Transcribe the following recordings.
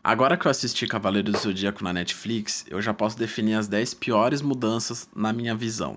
Agora que eu assisti Cavaleiros do Zodíaco na Netflix, eu já posso definir as 10 piores mudanças na minha visão.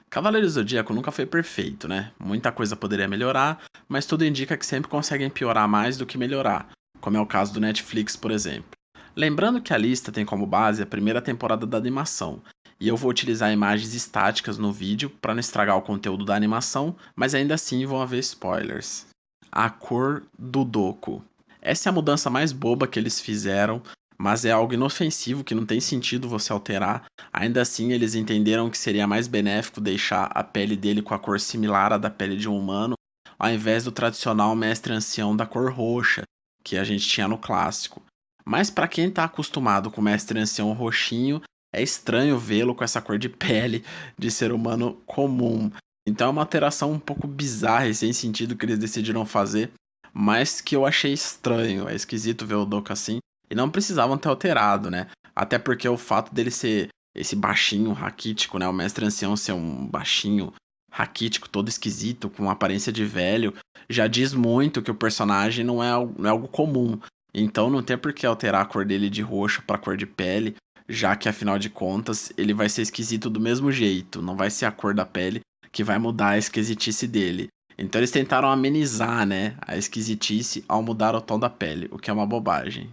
Cavaleiros do Zodíaco nunca foi perfeito, né? Muita coisa poderia melhorar, mas tudo indica que sempre conseguem piorar mais do que melhorar, como é o caso do Netflix, por exemplo. Lembrando que a lista tem como base a primeira temporada da animação, e eu vou utilizar imagens estáticas no vídeo para não estragar o conteúdo da animação, mas ainda assim vão haver spoilers. A cor do Doku. Essa é a mudança mais boba que eles fizeram, mas é algo inofensivo que não tem sentido você alterar. Ainda assim, eles entenderam que seria mais benéfico deixar a pele dele com a cor similar à da pele de um humano, ao invés do tradicional mestre ancião da cor roxa, que a gente tinha no clássico. Mas para quem tá acostumado com o mestre ancião roxinho, é estranho vê-lo com essa cor de pele de ser humano comum. Então é uma alteração um pouco bizarra e sem sentido que eles decidiram fazer, mas que eu achei estranho. É esquisito ver o Doka assim. E não precisavam ter alterado, né? Até porque o fato dele ser esse baixinho raquítico, né? O mestre ancião ser um baixinho raquítico, todo esquisito, com aparência de velho, já diz muito que o personagem não é algo comum. Então não tem por que alterar a cor dele de roxo para cor de pele, já que afinal de contas ele vai ser esquisito do mesmo jeito. Não vai ser a cor da pele que vai mudar a esquisitice dele. Então eles tentaram amenizar, né, a esquisitice ao mudar o tom da pele, o que é uma bobagem.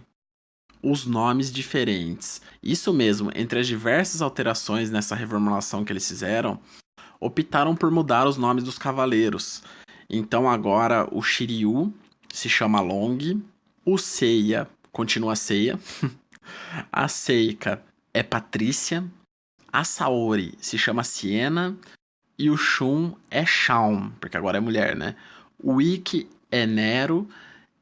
Os nomes diferentes. Isso mesmo, entre as diversas alterações nessa reformulação que eles fizeram, optaram por mudar os nomes dos cavaleiros. Então agora o Shiryu se chama Long, o Seiya continua Seiya, a Seika é Patrícia, a Saori se chama Siena e o Shun é Shawn, porque agora é mulher, né? O Ikki é Nero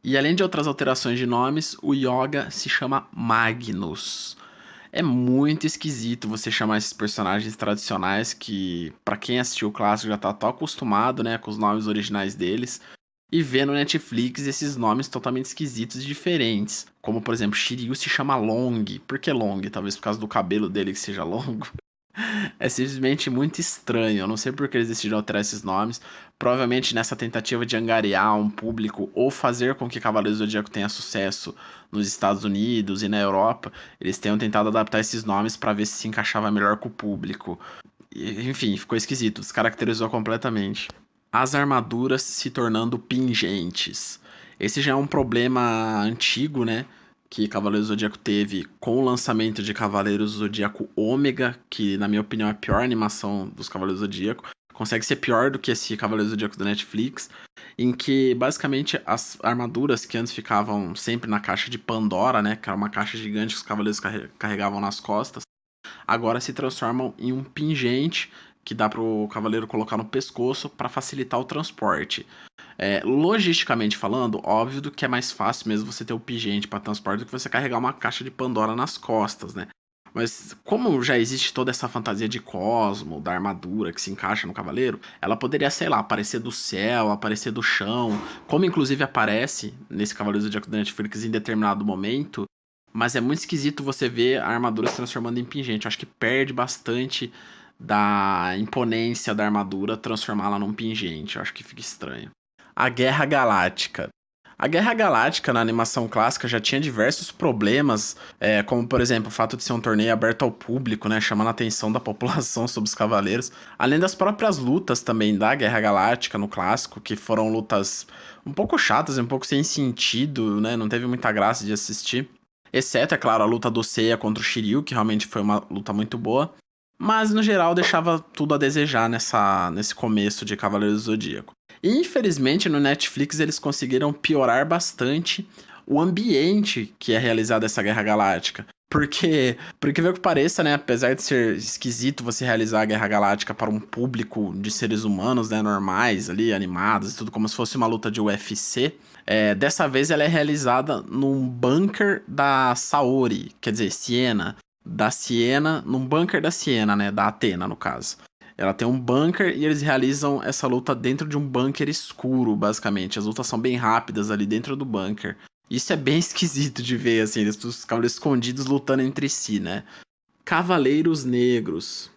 e além de outras alterações de nomes, o Yoga se chama Magnus. É muito esquisito você chamar esses personagens tradicionais que, pra quem assistiu o clássico, já tá tão acostumado, né, com os nomes originais deles, e ver no Netflix esses nomes totalmente esquisitos e diferentes. Como, por exemplo, Shiryu se chama Long. Por que Long? Talvez por causa do cabelo dele que seja longo. É simplesmente muito estranho. Eu não sei por que eles decidiram alterar esses nomes. Provavelmente nessa tentativa de angariar um público ou fazer com que Cavaleiros do Zodíaco tenha sucesso nos Estados Unidos e na Europa, eles tenham tentado adaptar esses nomes para ver se encaixava melhor com o público. Enfim, ficou esquisito, descaracterizou completamente. As armaduras se tornando pingentes. Esse já é um problema antigo, né? Que Cavaleiros do Zodíaco teve com o lançamento de Cavaleiros do Zodíaco Ômega, que na minha opinião é a pior animação dos Cavaleiros do Zodíaco. Consegue ser pior do que esse Cavaleiros do Zodíaco da Netflix, em que basicamente as armaduras que antes ficavam sempre na caixa de Pandora, né? Que era uma caixa gigante que os cavaleiros carregavam nas costas, agora se transformam em um pingente que dá para o cavaleiro colocar no pescoço para facilitar o transporte. Logisticamente falando, óbvio do que é mais fácil mesmo você ter o pingente para transporte do que você carregar uma caixa de Pandora nas costas, né? Mas como já existe toda essa fantasia de Cosmo, da armadura que se encaixa no cavaleiro, ela poderia, sei lá, aparecer do céu, aparecer do chão, como inclusive aparece nesse Cavaleiro do Zodíaco da Netflix em determinado momento, mas é muito esquisito você ver a armadura se transformando em pingente. Eu acho que perde bastante da imponência da armadura transformá-la num pingente. Eu acho que fica estranho. A Guerra Galáctica. A Guerra Galáctica na animação clássica já tinha diversos problemas, como por exemplo o fato de ser um torneio aberto ao público, né, chamando a atenção da população sobre os cavaleiros, além das próprias lutas também da Guerra Galáctica no clássico, que foram lutas um pouco chatas, um pouco sem sentido, né, não teve muita graça de assistir. Exceto, é claro, a luta do Seiya contra o Shiryu, que realmente foi uma luta muito boa. Mas, no geral, deixava tudo a desejar nesse começo de Cavaleiros do Zodíaco. E, infelizmente, no Netflix eles conseguiram piorar bastante o ambiente que é realizado essa Guerra Galáctica. Porque, por incrível que pareça, né, apesar de ser esquisito você realizar a Guerra Galáctica para um público de seres humanos, né, normais ali, animados e tudo, como se fosse uma luta de UFC, dessa vez ela é realizada num bunker da Saori, quer dizer, Siena, da Siena, num bunker da Siena, né, da Atena, no caso. Ela tem um bunker e eles realizam essa luta dentro de um bunker escuro, basicamente. As lutas são bem rápidas ali dentro do bunker. Isso é bem esquisito de ver, assim, eles os cavaleiros escondidos lutando entre si, né? Cavaleiros Negros.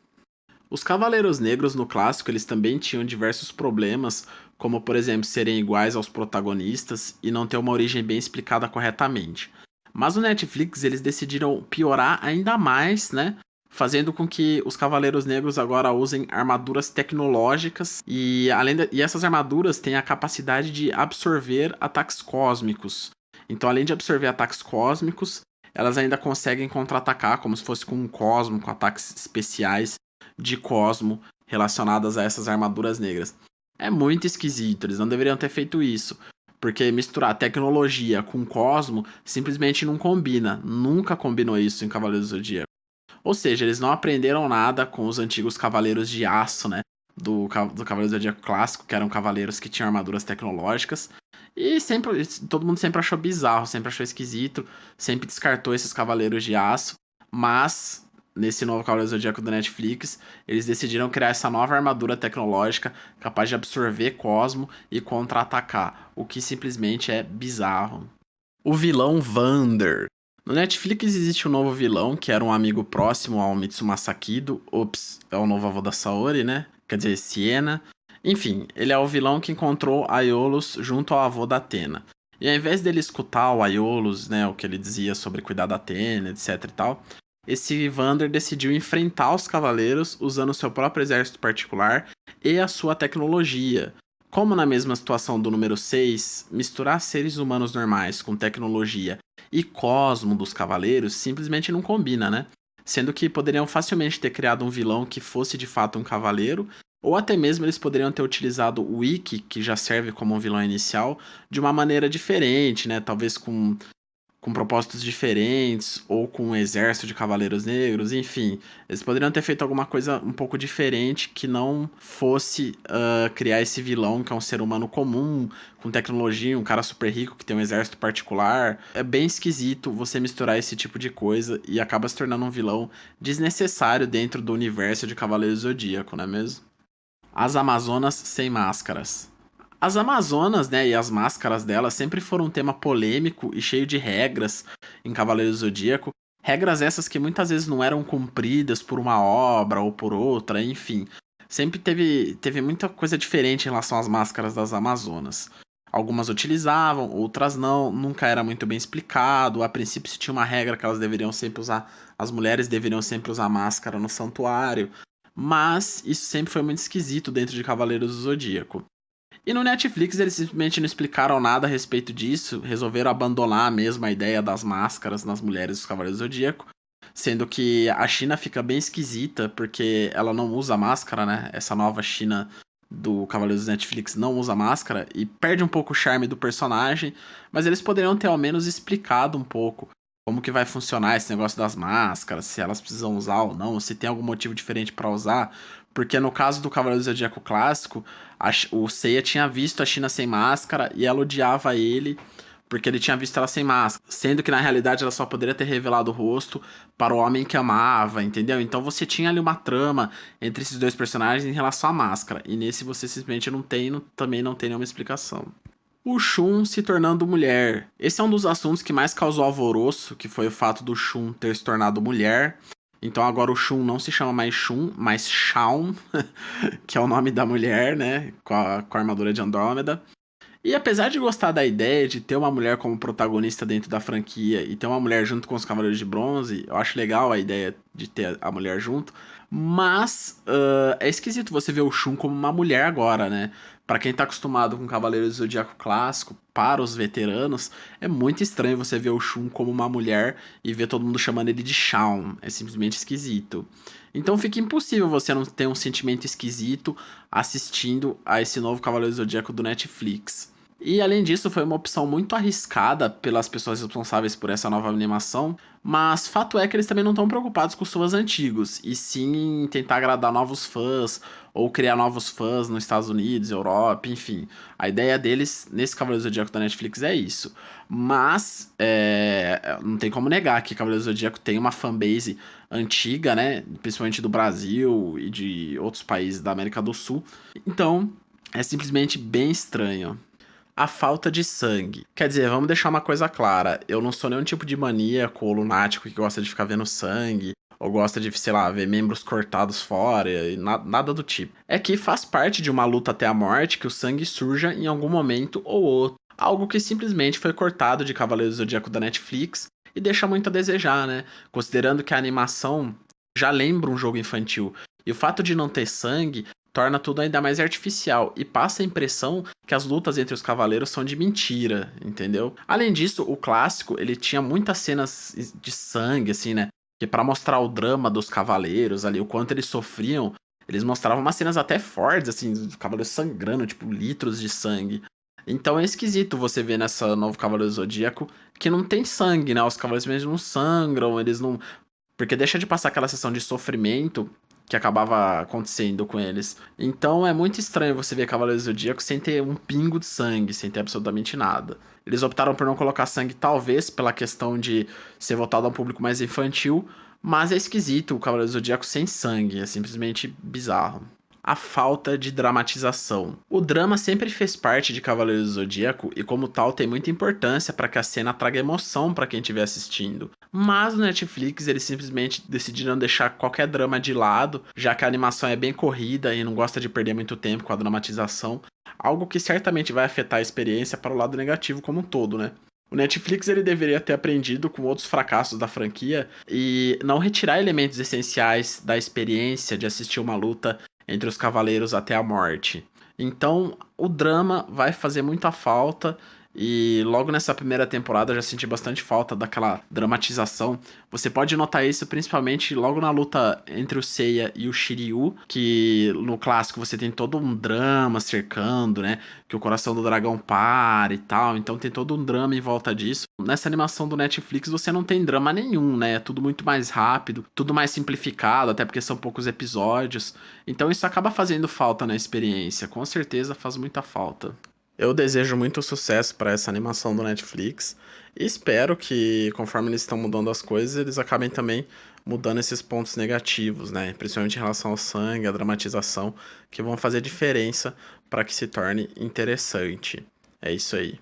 Os Cavaleiros Negros no clássico, eles também tinham diversos problemas, como por exemplo, serem iguais aos protagonistas e não ter uma origem bem explicada corretamente. Mas no Netflix eles decidiram piorar ainda mais, né? Fazendo com que os Cavaleiros Negros agora usem armaduras tecnológicas e essas armaduras têm a capacidade de absorver ataques cósmicos. Então, além de absorver ataques cósmicos, elas ainda conseguem contra-atacar como se fosse com um cosmo, com ataques especiais de cosmo relacionadas a essas armaduras negras. É muito esquisito, eles não deveriam ter feito isso. Porque misturar tecnologia com cosmo simplesmente não combina. Nunca combinou isso em Cavaleiros do Zodíaco. Ou seja, eles não aprenderam nada com os antigos Cavaleiros de Aço, né? Do Cavaleiro do Zodíaco clássico, que eram cavaleiros que tinham armaduras tecnológicas. E sempre, todo mundo sempre achou bizarro, sempre achou esquisito, sempre descartou esses Cavaleiros de Aço. Mas, nesse novo Cavaleiro do Zodíaco do Netflix, eles decidiram criar essa nova armadura tecnológica capaz de absorver cosmo e contra-atacar, o que simplesmente é bizarro. O vilão Vander. No Netflix existe um novo vilão, que era um amigo próximo ao Mitsuma Sakido. Ops, é o novo avô da Saori, né? Quer dizer, Siena. Enfim, ele é o vilão que encontrou Aiolos junto ao avô da Athena. E ao invés dele escutar o Aiolos, né, o que ele dizia sobre cuidar da Athena, etc e tal, esse Vander decidiu enfrentar os cavaleiros usando seu próprio exército particular e a sua tecnologia. Como na mesma situação do número 6, misturar seres humanos normais com tecnologia e cosmo dos cavaleiros simplesmente não combina, né? Sendo que poderiam facilmente ter criado um vilão que fosse de fato um cavaleiro, ou até mesmo eles poderiam ter utilizado o Ikki, que já serve como um vilão inicial, de uma maneira diferente, né? Talvez com propósitos diferentes, ou com um exército de cavaleiros negros, enfim. Eles poderiam ter feito alguma coisa um pouco diferente que não fosse criar esse vilão, que é um ser humano comum, com tecnologia, um cara super rico que tem um exército particular. É bem esquisito você misturar esse tipo de coisa e acaba se tornando um vilão desnecessário dentro do universo de Cavaleiros do Zodíaco, não é mesmo? As Amazonas sem máscaras. As Amazonas, né, e as máscaras delas sempre foram um tema polêmico e cheio de regras em Cavaleiros do Zodíaco. Regras essas que muitas vezes não eram cumpridas por uma obra ou por outra, enfim. Sempre teve muita coisa diferente em relação às máscaras das Amazonas. Algumas utilizavam, outras não, nunca era muito bem explicado. A princípio se tinha uma regra que elas deveriam sempre usar, as mulheres deveriam sempre usar máscara no santuário. Mas isso sempre foi muito esquisito dentro de Cavaleiros do Zodíaco. E no Netflix eles simplesmente não explicaram nada a respeito disso, resolveram abandonar mesmo a ideia das máscaras nas mulheres dos Cavaleiros do Zodíaco, sendo que a China fica bem esquisita porque ela não usa máscara, né? Essa nova China do Cavaleiros do Netflix não usa máscara e perde um pouco o charme do personagem, mas eles poderiam ter ao menos explicado um pouco como que vai funcionar esse negócio das máscaras, se elas precisam usar ou não, se tem algum motivo diferente para usar, porque no caso do Cavaleiro do Zodíaco clássico, o Seiya tinha visto a China sem máscara e ela odiava ele porque ele tinha visto ela sem máscara, sendo que na realidade ela só poderia ter revelado o rosto para o homem que amava, entendeu? Então você tinha ali uma trama entre esses dois personagens em relação à máscara, e nesse você simplesmente não tem, também não tem nenhuma explicação. O Shun se tornando mulher. Esse é um dos assuntos que mais causou alvoroço, que foi o fato do Shun ter se tornado mulher. Então agora o Shun não se chama mais Shun, mas Shaun, que é o nome da mulher, né? Com a armadura de Andrômeda. E apesar de gostar da ideia de ter uma mulher como protagonista dentro da franquia e ter uma mulher junto com os Cavaleiros de Bronze, eu acho legal a ideia de ter a mulher junto, mas é esquisito você ver o Shun como uma mulher agora, né? Pra quem tá acostumado com Cavaleiros do Zodíaco clássico, para os veteranos, é muito estranho você ver o Shun como uma mulher e ver todo mundo chamando ele de Shaun. É simplesmente esquisito. Então fica impossível você não ter um sentimento esquisito assistindo a esse novo Cavaleiro do Zodíaco do Netflix. E além disso, foi uma opção muito arriscada pelas pessoas responsáveis por essa nova animação, mas fato é que eles também não estão preocupados com os fãs antigos, e sim em tentar agradar novos fãs ou criar novos fãs nos Estados Unidos, Europa, enfim. A ideia deles nesse Cavaleiro do Zodíaco da Netflix é isso. Mas não tem como negar que Cavaleiro do Zodíaco tem uma fanbase antiga, né? Principalmente do Brasil e de outros países da América do Sul. Então, é simplesmente bem estranho. A falta de sangue. Quer dizer, vamos deixar uma coisa clara. Eu não sou nenhum tipo de maníaco ou lunático que gosta de ficar vendo sangue, ou gosta de, sei lá, ver membros cortados fora, e nada do tipo. É que faz parte de uma luta até a morte que o sangue surja em algum momento ou outro. Algo que simplesmente foi cortado de Cavaleiros do Zodíaco da Netflix e deixa muito a desejar, né? Considerando que a animação já lembra um jogo infantil. E o fato de não ter sangue torna tudo ainda mais artificial e passa a impressão que as lutas entre os cavaleiros são de mentira, entendeu? Além disso, o clássico, ele tinha muitas cenas de sangue, assim, né? Que para mostrar o drama dos cavaleiros ali, o quanto eles sofriam, eles mostravam umas cenas até fortes, assim, dos cavaleiros sangrando, tipo, litros de sangue. Então é esquisito você ver nessa novo Cavaleiro do Zodíaco que não tem sangue, né? Os cavaleiros mesmo não sangram, eles não. Porque deixa de passar aquela sessão de sofrimento que acabava acontecendo com eles. Então é muito estranho você ver Cavaleiros do Zodíaco sem ter um pingo de sangue, sem ter absolutamente nada. Eles optaram por não colocar sangue, talvez pela questão de ser voltado a um público mais infantil, mas é esquisito o Cavaleiro do Zodíaco sem sangue, é simplesmente bizarro. A falta de dramatização. O drama sempre fez parte de Cavaleiros do Zodíaco e, como tal, tem muita importância para que a cena traga emoção para quem estiver assistindo. Mas no Netflix eles simplesmente decidiram deixar qualquer drama de lado, já que a animação é bem corrida e não gosta de perder muito tempo com a dramatização, algo que certamente vai afetar a experiência para o lado negativo como um todo, né? O Netflix ele deveria ter aprendido com outros fracassos da franquia e não retirar elementos essenciais da experiência de assistir uma luta entre os cavaleiros até a morte. Então, o drama vai fazer muita falta e logo nessa primeira temporada eu já senti bastante falta daquela dramatização. Você pode notar isso principalmente logo na luta entre o Seiya e o Shiryu, que no clássico você tem todo um drama cercando, né? Que o coração do dragão para e tal. Então tem todo um drama em volta disso. Nessa animação do Netflix você não tem drama nenhum, né? É tudo muito mais rápido, tudo mais simplificado, até porque são poucos episódios. Então isso acaba fazendo falta na experiência. Com certeza faz muita falta. Eu desejo muito sucesso para essa animação do Netflix e espero que, conforme eles estão mudando as coisas, eles acabem também mudando esses pontos negativos, né? Principalmente em relação ao sangue, à dramatização, que vão fazer diferença para que se torne interessante. É isso aí.